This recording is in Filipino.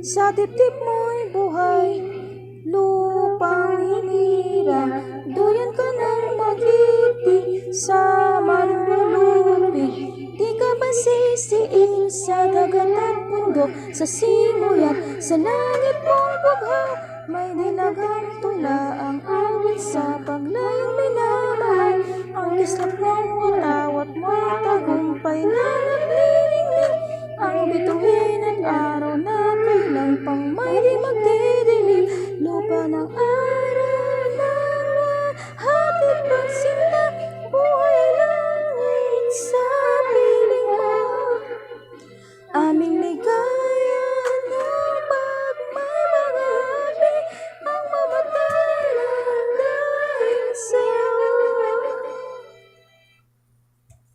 Sa dibdib mo'y buhay, lupang hinirang, duyan ka ng mag-ibig sa manlulupig. Di ka ba sisiin sa dagat at bundok, sa simoy at sa langit mong bugha? May dilagang tula ang awit sa paglayong minamahal, ang kislap ng ulawat mo'y tagumpay na naglilingling. Ang bituin at araw na kailan pang may di magdidilim, lupa ng